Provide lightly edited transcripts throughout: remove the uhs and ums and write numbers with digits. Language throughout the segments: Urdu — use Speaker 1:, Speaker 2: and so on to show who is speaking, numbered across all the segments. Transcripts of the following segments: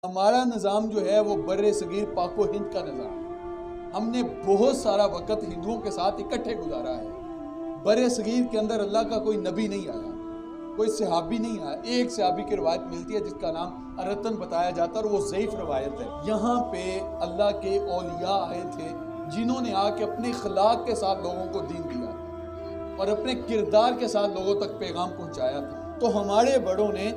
Speaker 1: ہمارا نظام جو ہے وہ بر صغیر پاک و ہند کا نظام ہے۔ ہم نے بہت سارا وقت ہندوؤں کے ساتھ اکٹھے گزارا ہے۔ بر صغیر کے اندر اللہ کا کوئی نبی نہیں آیا، کوئی صحابی نہیں آیا۔ ایک صحابی کی روایت ملتی ہے جس کا نام ارتن بتایا جاتا ہے اور وہ ضعیف روایت ہے۔ یہاں پہ اللہ کے اولیاء آئے تھے جنہوں نے آ کے اپنے اخلاق کے ساتھ لوگوں کو دین دیا اور اپنے کردار کے ساتھ لوگوں تک پیغام پہنچایا تھا۔ تو ہمارے بڑوں نے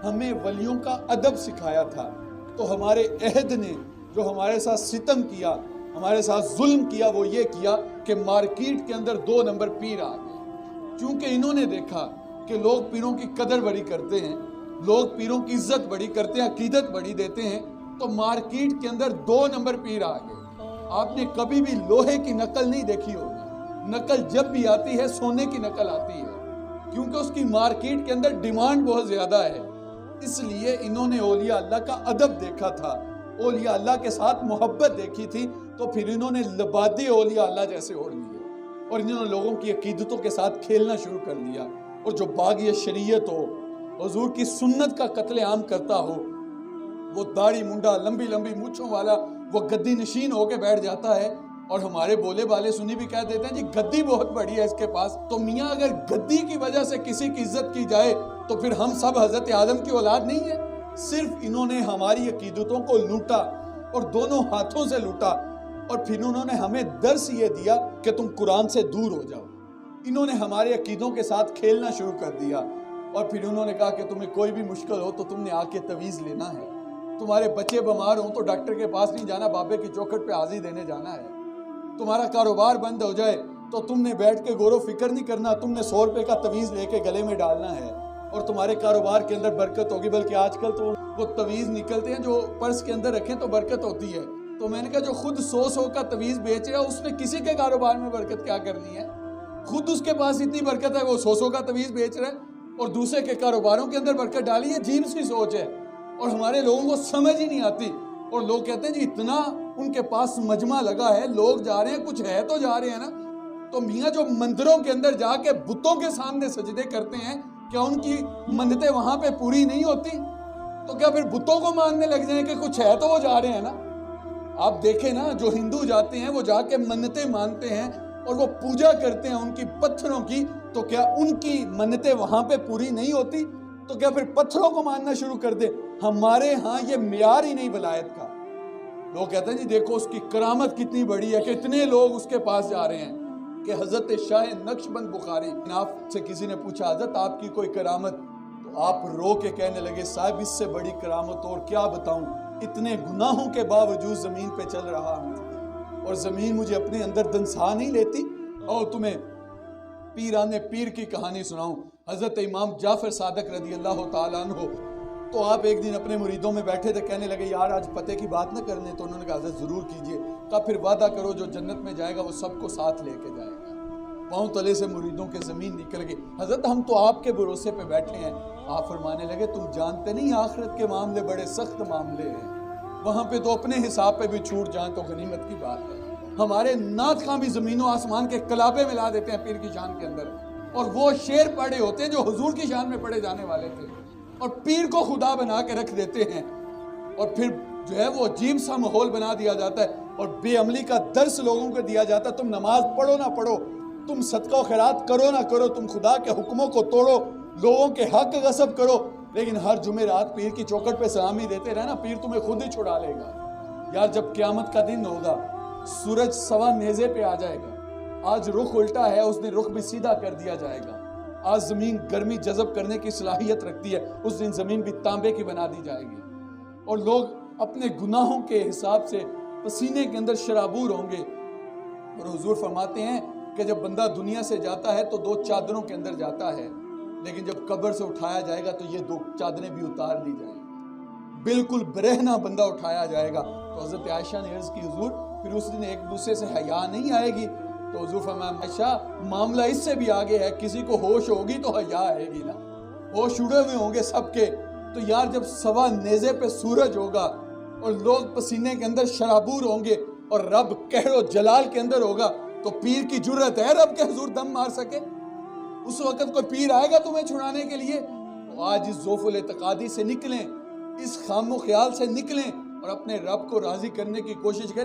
Speaker 1: ہمیں ولیوں کا ادب سکھایا تھا۔ تو ہمارے عہد نے جو ہمارے ساتھ ستم کیا، ہمارے ساتھ ظلم کیا، وہ یہ کیا کہ مارکیٹ کے اندر 2 نمبر پیر آ گئے۔ چونکہ انہوں نے دیکھا کہ لوگ پیروں کی قدر بڑی کرتے ہیں، لوگ پیروں کی عزت بڑی کرتے ہیں، عقیدت بڑی دیتے ہیں، تو مارکیٹ کے اندر 2 نمبر پیر آ گئے۔ آپ نے کبھی بھی لوہے کی نقل نہیں دیکھی ہوگی، نقل جب بھی آتی ہے سونے کی نقل آتی ہے، کیونکہ اس کی مارکیٹ کے اندر ڈیمانڈ بہت زیادہ ہے۔ اس لیے انہوں نے اولیاء اللہ کا ادب دیکھا تھا، اولیاء اللہ کے ساتھ محبت دیکھی تھی، تو پھر انہوں نے لبادے اولیاء اللہ جیسے اوڑھ لیے اور انہوں نے لوگوں کی عقیدتوں کے ساتھ کھیلنا شروع کر دیا۔ اور جو باغی شریعت ہو، حضور کی سنت کا قتل عام کرتا ہو، وہ داڑھی منڈا لمبی لمبی مونچھوں والا وہ گدی نشین ہو کے بیٹھ جاتا ہے، اور ہمارے بولے بالے سنی بھی کہہ دیتے ہیں جی گدی بہت بڑی ہے اس کے پاس۔ تو میاں اگر گدی کی وجہ سے کسی کی عزت کی جائے تو پھر ہم سب حضرت آدم کی اولاد نہیں ہے؟ صرف انہوں نے ہماری عقیدتوں کو لوٹا اور دونوں ہاتھوں سے لوٹا، اور پھر انہوں نے ہمیں درس یہ دیا کہ تم قرآن سے دور ہو جاؤ۔ انہوں نے ہمارے عقیدوں کے ساتھ کھیلنا شروع کر دیا، اور پھر انہوں نے کہا کہ تمہیں کوئی بھی مشکل ہو تو تم نے آ کے تویز لینا ہے، تمہارے بچے بیمار ہوں تو ڈاکٹر کے پاس نہیں جانا، بابے کی چوکھٹ پہ حاضری دینے جانا ہے، تمہارا کاروبار بند ہو جائے تو تم نے بیٹھ کے غور و فکر نہیں کرنا، تم نے 100 روپے کا تویز لے کے گلے میں ڈالنا ہے اور تمہارے کاروبار کے اندر برکت ہوگی۔ بلکہ آج کل تو وہ تویز نکلتے ہیں جو پرس کے اندر رکھیں تو برکت ہوتی ہے۔ تو میں نے کہا جو خود 100 کا تویز بیچ رہا ہے اس نے کسی کے کاروبار میں برکت کیا کرنی ہے؟ خود اس کے پاس اتنی برکت ہے، وہ 100 کا تویز بیچ رہا ہے اور دوسرے کے کاروباروں کے اندر برکت ڈالی ہے۔ عجیب سی سوچ ہے اور ہمارے لوگوں کو سمجھ ہی نہیں آتی، اور لوگ کہتے ہیں جی اتنا ان کے پاس مجمع لگا ہے، لوگ جا رہے ہیں، کچھ ہے تو جا رہے ہیں نا۔ تو میاں جو مندروں کے اندر جا کے بتوں کے سامنے سجدے کرتے ہیں، کیا ان کی منتیں وہاں پہ پوری نہیں ہوتی؟ تو کیا پھر بتوں کو ماننے لگ جائیں کہ کچھ ہے تو وہ جا رہے ہیں نا؟ آپ دیکھیں نا، جو ہندو جاتے ہیں وہ جا کے منتیں مانتے ہیں اور وہ پوجا کرتے ہیں ان کی پتھروں کی، تو کیا ان کی منتیں وہاں پہ پوری نہیں ہوتی؟ تو کیا پھر پتھروں کو ماننا شروع کر دے؟ ہمارے ہاں یہ معیار ہی نہیں ولایت کا۔ لوگ کہتے ہیں جی دیکھو اس کی کرامت کتنی بڑی ہے، کتنے لوگ اس کے پاس جا رہے ہیں، کہ حضرت شاہ نقشبند بخاری، آپ سے کسی نے پوچھا حضرت آپ کی کوئی کرامت، تو آپ رو کے کہنے لگے صاحب اس سے بڑی کرامت اور کیا بتاؤں، اتنے گناہوں کے باوجود زمین پہ چل رہا ہوں اور زمین مجھے اپنے اندر دنسا نہیں لیتی۔ اور تمہیں پیرانے پیر کی کہانی سناؤں، حضرت امام جعفر صادق رضی اللہ تعالیٰ عنہ، تو آپ ایک دن اپنے مریدوں میں بیٹھے تھے، کہنے لگے یار آج پتے کی بات نہ کرنے، تو انہوں نے کہا حضرت ضرور کیجئے، کہا پھر وعدہ کرو جو جنت میں جائے گا وہ سب کو ساتھ لے کے جائے گا۔ پاؤں تلے سے مریدوں کے زمین نکل گئی۔ حضرت ہم تو آپ کے بھروسے پہ بیٹھے ہیں۔ آپ فرمانے لگے تم جانتے نہیں آخرت کے معاملے بڑے سخت معاملے ہیں، وہاں پہ تو اپنے حساب پہ بھی چھوٹ جائیں تو غنیمت کی بات ہے۔ ہمارے نعت خواں بھی زمین و آسمان کے کلابے ملا دیتے ہیں پیر کی شان کے اندر، اور وہ شعر پڑھے ہوتے ہیں جو حضور کی شان میں پڑھے جانے والے تھے، اور پیر کو خدا بنا کے رکھ دیتے ہیں، اور پھر جو ہے وہ عجیب سا ماحول بنا دیا جاتا ہے اور بے عملی کا درس لوگوں کو دیا جاتا ہے۔ تم نماز پڑھو نہ پڑھو، تم صدقہ و خیرات کرو نہ کرو، تم خدا کے حکموں کو توڑو، لوگوں کے حق غصب کرو، لیکن ہر جمعرات پیر کی چوکھٹ پہ سلامی دیتے رہنا، پیر تمہیں خود ہی چھڑا لے گا۔ یار جب قیامت کا دن ہوگا، سورج سوا نیزے پہ آ جائے گا، آج رخ الٹا ہے اس دن رخ بھی سیدھا کر دیا جائے گا۔ آج زمین گرمی جذب کرنے کی صلاحیت رکھتی ہے، اس دن زمین بھی تانبے کی بنا دی جائے گی، اور لوگ اپنے گناہوں کے حساب سے پسینے کے اندر شرابور ہوں گے۔ اور حضور فرماتے ہیں کہ جب بندہ دنیا سے جاتا ہے تو 2 چادروں کے اندر جاتا ہے، لیکن جب قبر سے اٹھایا جائے گا تو یہ 2 چادریں بھی اتار لی جائیں گی، بالکل برہنہ بندہ اٹھایا جائے گا۔ تو حضرت عائشہ نے عرض کی حضور پھر اس دن ایک دوسرے سے حیا نہیں آئے گی؟ تو حضور فرمایا عائشہ معاملہ اس سے بھی آگے ہے، کسی کو ہوش ہوگی تو حیا آئے گی نا، ہوش اڑے ہوئے ہوں گے سب کے۔ تو یار جب سوا نیزے پہ سورج ہوگا اور لوگ پسینے کے اندر شرابور ہوں گے اور رب قہر و جلال کے اندر ہوگا، تو پیر کی جرت ہے رب کے حضور دم مار سکے؟ اس وقت کوئی پیر آئے گا تمہیں چھڑانے کے لیے؟ تو آج اس ذوف الاعتقادی سے نکلیں اس خام و خیال سے نکلیں اور اپنے رب کو راضی کرنے کی کوشش کریں.